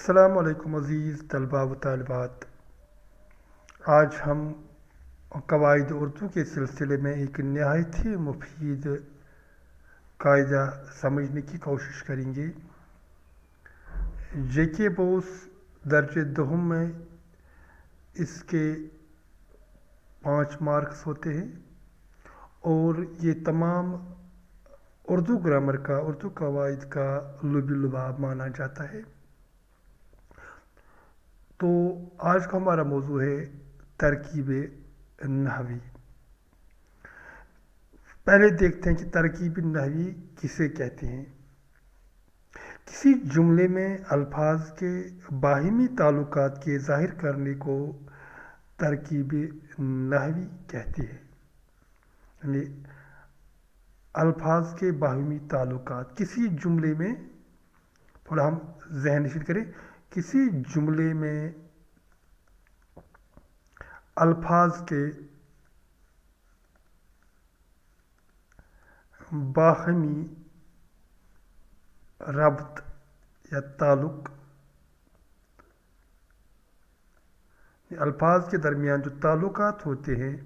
السلام علیکم عزیز طلباء و طالبات۔ آج ہم قواعد اردو کے سلسلے میں ایک نہایت ہی مفید قاعدہ سمجھنے کی کوشش کریں گے۔ جے کے بوس درجے دوم میں اس کے 5 مارکس ہوتے ہیں اور یہ تمام اردو گرامر کا، اردو قواعد کا لب لباب مانا جاتا ہے۔ تو آج کا ہمارا موضوع ہے ترکیب نحوی۔ پہلے دیکھتے ہیں کہ ترکیب نحوی کسے کہتے ہیں۔ کسی جملے میں الفاظ کے باہمی تعلقات کے ظاہر کرنے کو ترکیب نحوی کہتے ہیں۔ یعنی الفاظ کے باہمی تعلقات کسی جملے میں، تھوڑا ہم ذہن نشین کریں، کسی جملے میں الفاظ کے باہمی ربط یا تعلق، الفاظ کے درمیان جو تعلقات ہوتے ہیں،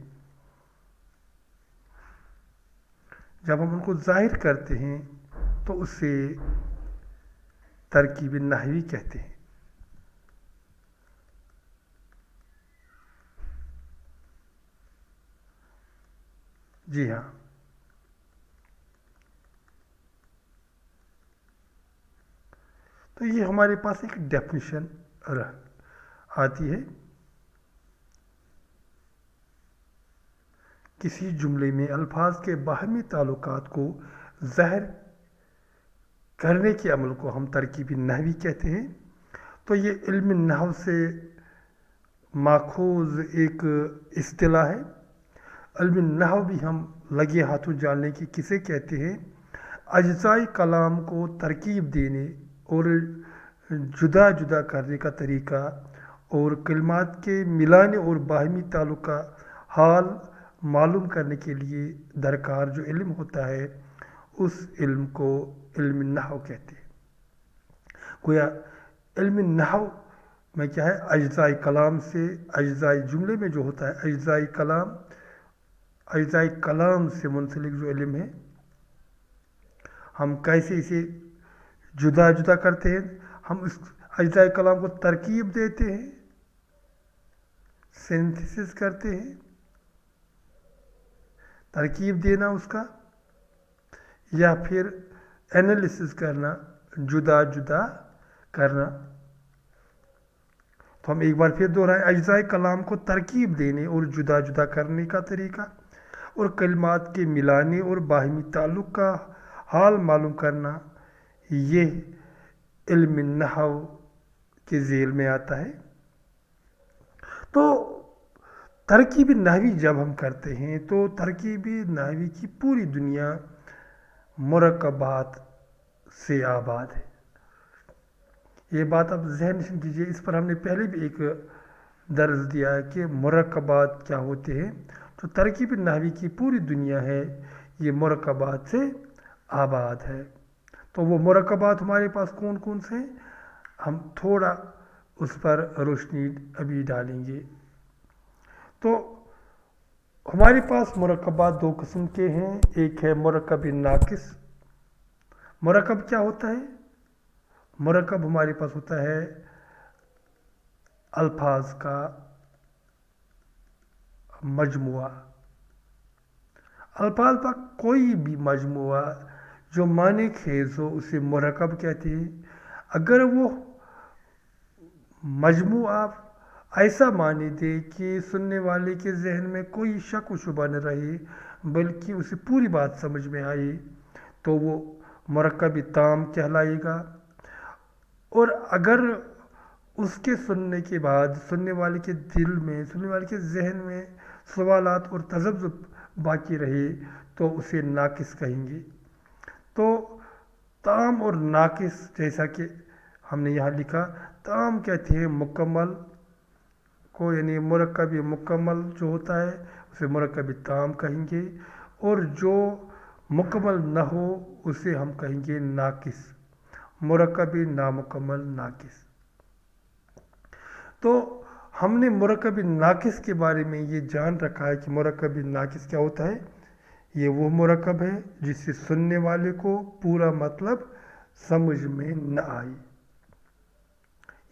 جب ہم ان کو ظاہر کرتے ہیں تو اسے ترکیب نحوی کہتے ہیں۔ جی ہاں، تو یہ ہمارے پاس ایک ڈیفینیشن آتی ہے۔ کسی جملے میں الفاظ کے باہمی تعلقات کو ظاہر کرنے کے عمل کو ہم ترکیب نحوی کہتے ہیں۔ تو یہ علم نحو سے ماخوذ ایک اصطلاح ہے۔ علم نحو بھی ہم لگے ہاتھوں جاننے کی کسے کہتے ہیں؟ اجزائے کلام کو ترکیب دینے اور جدا جدا کرنے کا طریقہ اور کلمات کے ملانے اور باہمی تعلق کا حال معلوم کرنے کے لیے درکار جو علم ہوتا ہے، اس علم کو علم نحو کہتے ہیں۔ گویا علم نحو میں کیا ہے؟ اجزائے کلام سے، اجزائے جملے میں جو ہوتا ہے اجزائے کلام سے منسلک جو علم ہے، ہم کیسے اسے جدا جدا کرتے ہیں، ہم اس اجزائے کلام کو ترکیب دیتے ہیں، سینتھسس کرتے ہیں، ترکیب دینا اس کا، یا پھر انالیسس کرنا، جدا جدا کرنا۔ تو ہم ایک بار پھر دوہرائیں، اجزائے کلام کو ترکیب دینے اور جدا جدا کرنے کا طریقہ اور کلمات کے ملانے اور باہمی تعلق کا حال معلوم کرنا، یہ علم نحو کے ذیل میں آتا ہے۔ تو ترکیب نحوی جب ہم کرتے ہیں تو ترکیب نحوی کی پوری دنیا مرکبات سے آباد ہے۔ یہ بات آپ ذہن نشین کیجیے، اس پر ہم نے پہلے بھی ایک درس دیا ہے کہ مرکبات کیا ہوتے ہیں۔ تو ترکیب نحوی کی پوری دنیا ہے، یہ مرکبات سے آباد ہے۔ تو وہ مرکبات ہمارے پاس کون کون سے ہیں، ہم تھوڑا اس پر روشنی ابھی ڈالیں گے۔ تو ہمارے پاس مرکبات 2 قسم کے ہیں۔ ایک ہے مرکب ناقص۔ مرکب کیا ہوتا ہے؟ مرکب ہمارے پاس ہوتا ہے الفاظ کا مجموعہ، الفاظ کا کوئی بھی مجموعہ جو معنی خیز ہو اسے مرکب کہتے ہیں۔ اگر وہ مجموعہ ایسا معنی دے کہ سننے والے کے ذہن میں کوئی شک و شبہ نہ رہے بلکہ اسے پوری بات سمجھ میں آئے، تو وہ مرکب تام کہلائے گا۔ اور اگر اس کے سننے کے بعد سننے والے کے دل میں، سننے والے کے ذہن میں سوالات اور تذبذب باقی رہے تو اسے ناقص کہیں گے۔ تو تام اور ناقص، جیسا کہ ہم نے یہاں لکھا، تام کہتے ہیں مکمل کو، یعنی مرکب مکمل جو ہوتا ہے اسے مرکب تام کہیں گے، اور جو مکمل نہ ہو اسے ہم کہیں گے ناقص، مرکب نامکمل ناقص۔ تو ہم نے مرکب ناقص کے بارے میں یہ جان رکھا ہے کہ مرکب ناقص کیا ہوتا ہے۔ یہ وہ مرکب ہے جس سے سننے والے کو پورا مطلب سمجھ میں نہ آئے۔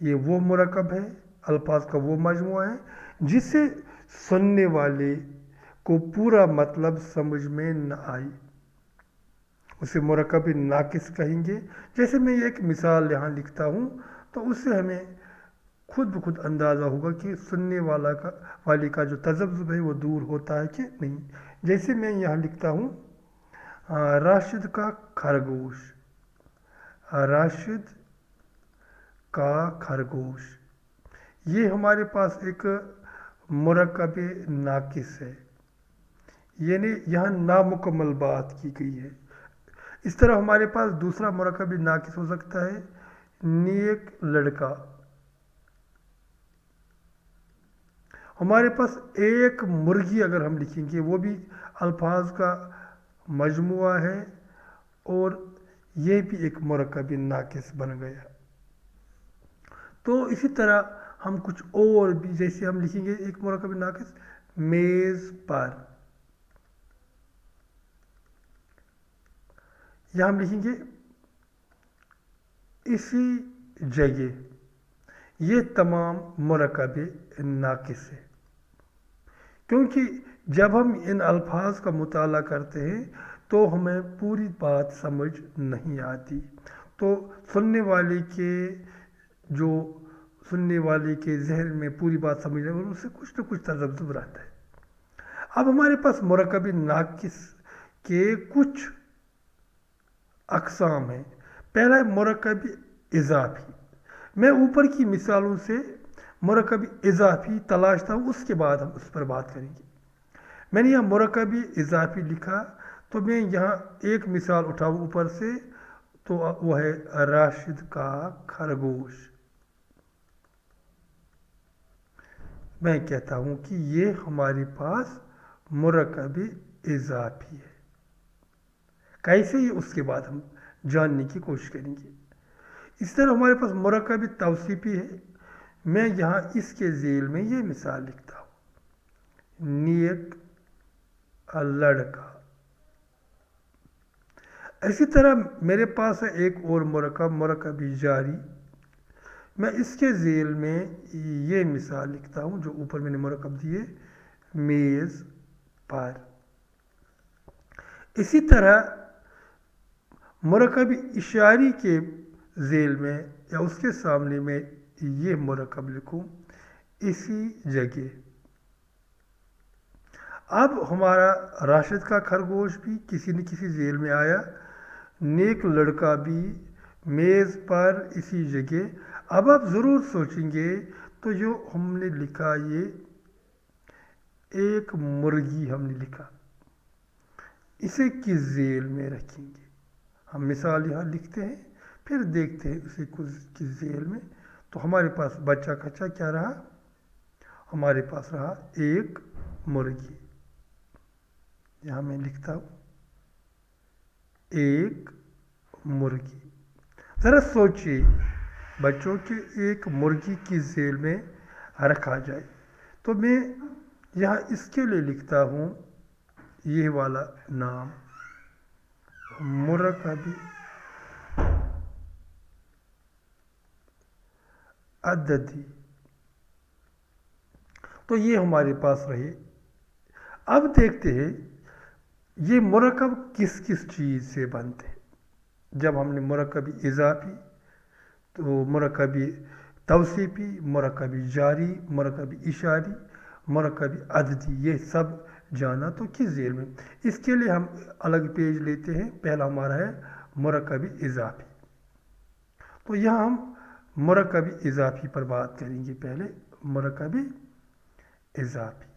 یہ وہ مرکب ہے، الفاظ کا وہ مجموعہ ہے جس سے سننے والے کو پورا مطلب سمجھ میں نہ آئے، اسے مرکب ناقص کہیں گے۔ جیسے میں ایک مثال یہاں لکھتا ہوں تو اس سے ہمیں خود بخود اندازہ ہوگا کہ سننے والے کا جو تذبذب ہے وہ دور ہوتا ہے کہ نہیں۔ جیسے میں یہاں لکھتا ہوں راشد کا خرگوش، راشد کا خرگوش، یہ ہمارے پاس ایک مرکب ناقص ہے، یعنی یہاں نامکمل بات کی گئی ہے۔ اس طرح ہمارے پاس دوسرا مرکب ناقص ہو سکتا ہے نیک لڑکا۔ ہمارے پاس ایک مرغی اگر ہم لکھیں گے، وہ بھی الفاظ کا مجموعہ ہے اور یہ بھی ایک مرکب ناقص بن گیا۔ تو اسی طرح ہم کچھ اور بھی، جیسے ہم لکھیں گے ایک مرکب ناقص میز پر، یا ہم لکھیں گے اسی جگہ، یہ تمام مرکب ناقص ہے، کیونکہ جب ہم ان الفاظ کا مطالعہ کرتے ہیں تو ہمیں پوری بات سمجھ نہیں آتی، تو سننے والے کے ذہن میں پوری بات سمجھنے اور اس سے کچھ نہ کچھ تذبذب رہتا ہے۔ اب ہمارے پاس مرکب ناقص کے کچھ اقسام ہیں۔ پہلا ہے مرکب اضافی۔ میں اوپر کی مثالوں سے مرکب اضافی تلاشتا ہوں، اس کے بعد ہم اس پر بات کریں گے۔ میں نے یہاں مرکب اضافی لکھا تو میں یہاں ایک مثال اٹھاؤں اوپر سے، تو وہ ہے راشد کا خرگوش۔ میں کہتا ہوں کہ یہ ہمارے پاس مرکب اضافی ہے۔ کیسے، یہ اس کے بعد ہم جاننے کی کوشش کریں گے۔ اس طرح ہمارے پاس مرکب توصیفی ہے۔ میں یہاں اس کے ذیل میں یہ مثال لکھتا ہوں نیک لڑکا۔ اسی طرح میرے پاس ہے ایک اور مرکب جاری۔ میں اس کے ذیل میں یہ مثال لکھتا ہوں جو اوپر میں نے مرکب دیے میز پر۔ اسی طرح مرکب اشاری کے ذیل میں یا اس کے سامنے میں یہ مرکب لکھوں اسی جگہ۔ اب ہمارا راشد کا خرگوش بھی کسی نہ کسی ذیل میں آیا، نیک لڑکا بھی میز پر اسی جگہ۔ اب آپ ضرور سوچیں گے تو جو ہم نے لکھا یہ ایک مرغی ہم نے لکھا، اسے کس ذیل میں رکھیں گے؟ ہم مثال یہاں لکھتے ہیں پھر دیکھتے ہیں اسے کس ذیل میں۔ تو ہمارے پاس بچہ کچا کیا رہا؟ ہمارے پاس رہا ایک مرغی۔ یہاں میں لکھتا ہوں ایک مرغی۔ ذرا سوچیے بچوں کہ ایک مرغی کی ذیل میں رکھا جائے، تو میں یہاں اس کے لیے لکھتا ہوں یہ والا نام مرکب عددی۔ تو یہ ہمارے پاس رہے۔ اب دیکھتے ہیں یہ مرکب کس کس چیز سے بنتے ہیں۔ جب ہم نے مرکب اضافی، تو مرکب توصیفی، مرکب جاری، مرکب اشاری، مرکب عددی، یہ سب جانا تو کس ذیل میں۔ اس کے لیے ہم الگ پیج لیتے ہیں۔ پہلا ہمارا ہے مرکب اضافی، تو یہاں ہم مرکب اضافی پر بات کریں گے۔ پہلے مرکب اضافی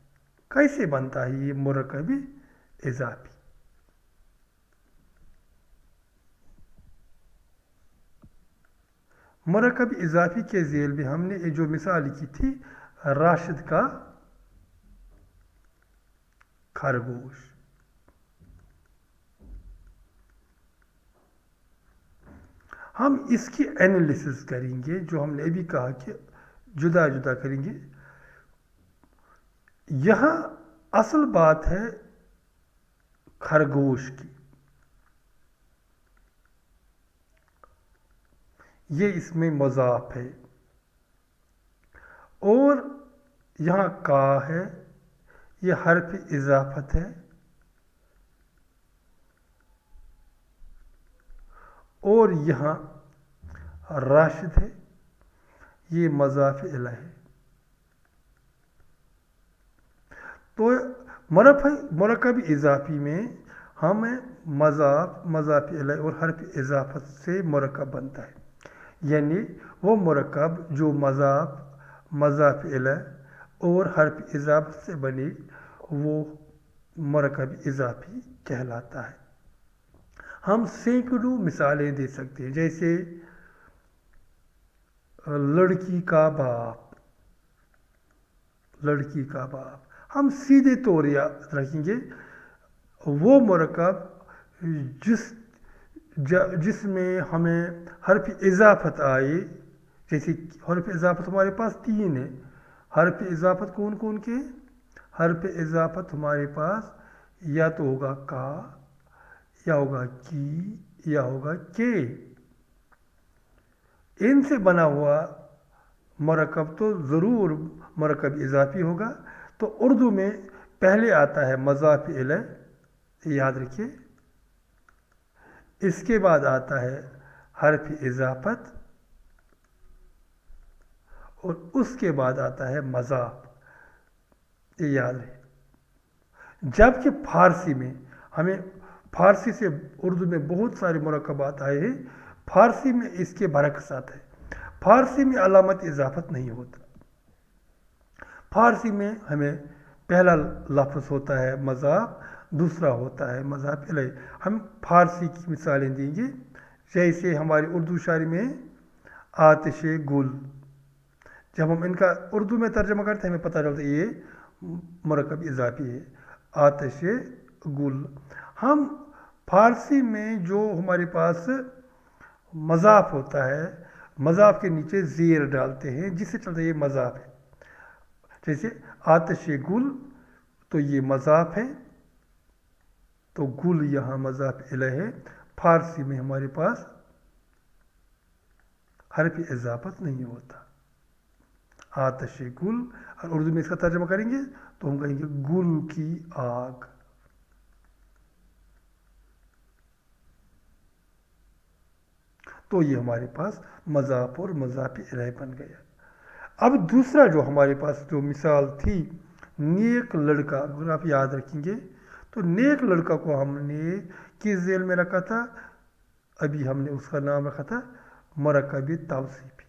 کیسے بنتا ہے؟ یہ مرکب اضافی مرکب اضافی کے ذیل میں ہم نے جو مثال لکھی تھی راشد کا خرگوش۔ ہم اس کی انالیسس کریں گے، جو ہم نے ابھی کہا کہ جدا جدا کریں گے. یہاں اصل بات ہے خرگوش کی. یہ اس میں مضاف ہے. اور یہاں کا ہے، یہ حرف اضافت ہے. اور یہاں راشد ہے، یہ مضاف الیہ ہے. تو مرکب اضافی میں ہمیں مضاف الیہ اور حرف اضافت سے مرکب بنتا ہے. یعنی وہ مرکب جو مضاف الیہ اور حرف اضافت سے بنے وہ مرکب اضافی کہلاتا ہے. ہم سینکڑوں مثالیں دے سکتے ہیں، جیسے لڑکی کا باپ. لڑکی کا باپ ہم سیدھے طور یاد رکھیں گے وہ مرکب جس میں ہمیں حرف اضافت آئے. جیسے حرف اضافت ہمارے پاس 3 ہے. حرف اضافت کون کون کے؟ حرف اضافت ہمارے پاس یا تو ہوگا کا، یا ہوگا کی، یا ہوگا کے. ان سے بنا ہوا مرکب تو ضرور مرکب اضافی ہوگا. تو اردو میں پہلے آتا ہے مضاف الیہ، یاد رکھیے. اس کے بعد آتا ہے حرف اضافت، اور اس کے بعد آتا ہے مضاف. یہ یاد رہے. جبکہ فارسی میں ہمیں فارسی سے اردو میں بہت سارے مرکبات آئے ہیں. فارسی میں اس کے برعکس آتا ہے. فارسی میں علامت اضافت نہیں ہوتا. فارسی میں ہمیں پہلا لفظ ہوتا ہے مضاف، دوسرا ہوتا ہے مضاف الیہ. ہم فارسی کی مثالیں دیں گے. جیسے ہماری اردو شاعری میں آتش گل. جب ہم ان کا اردو میں ترجمہ کرتے ہیں ہمیں پتہ چلتا ہے یہ مرکب اضافی ہے، آتش گل. ہم فارسی میں جو ہمارے پاس مضاف ہوتا ہے، مضاف کے نیچے زیر ڈالتے ہیں جس سے چلتا ہے یہ مضاف ہے. جیسے آتش گل تو یہ مضاف ہے، تو گل یہاں مضاف الیہ ہے. فارسی میں ہمارے پاس حرف اضافت نہیں ہوتا. آتش گل، اور اردو میں اس کا ترجمہ کریں گے تو ہم کہیں گے گل کی آگ. تو یہ ہمارے پاس مضاف اور مضاف الیہ بن گیا. اب دوسرا جو ہمارے پاس جو مثال تھی نیک لڑکا، اگر آپ یاد رکھیں گے تو نیک لڑکا کو ہم نے کس ذیل میں رکھا تھا؟ ابھی ہم نے اس کا نام رکھا تھا مرکب توصیفی.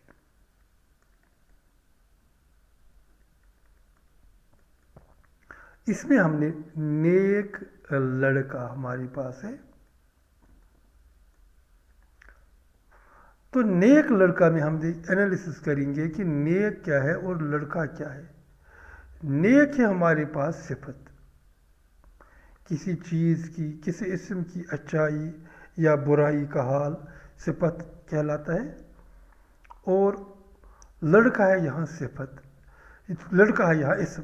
اس میں ہم نے نیک لڑکا ہمارے پاس ہے. تو نیک لڑکا میں ہم انالیسس کریں گے کہ نیک کیا ہے اور لڑکا کیا ہے. نیک ہے ہمارے پاس صفت، کسی چیز کی، کسی اسم کی اچھائی یا برائی کا حال صفت کہلاتا ہے. اور لڑکا ہے یہاں صفت، لڑکا ہے یہاں اسم.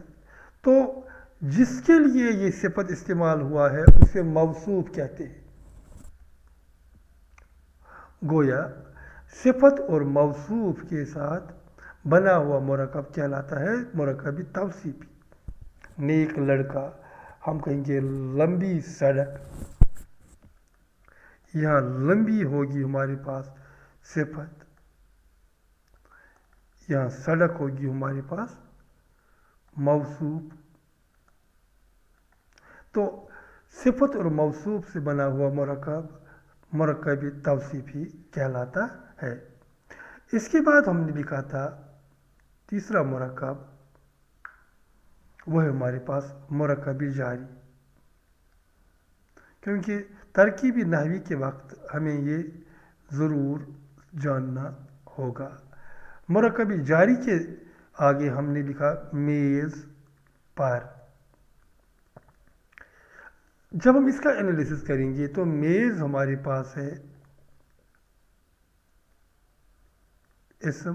تو جس کے لیے یہ صفت استعمال ہوا ہے اسے موصوف کہتے ہیں. گویا صفت اور موصوف کے ساتھ بنا ہوا مرکب کہلاتا ہے مرکب توصیفی. نیک لڑکا، ہم کہیں گے لمبی سڑک. یہاں لمبی ہوگی ہمارے پاس صفت، یہاں سڑک ہوگی ہمارے پاس موصوف. تو صفت اور موصوف سے بنا ہوا مرکب توصیفی کہلاتا ہے. اس کے بعد ہم نے لکھا تھا تیسرا مرکب، وہ ہے ہمارے پاس مرکب جاری. کیونکہ ترکیبی نحوی کے وقت ہمیں یہ ضرور جاننا ہوگا. مرکب جاری کے آگے ہم نے لکھا میز پر. جب ہم اس کا انالیسس کریں گے تو میز ہمارے پاس ہے اسم،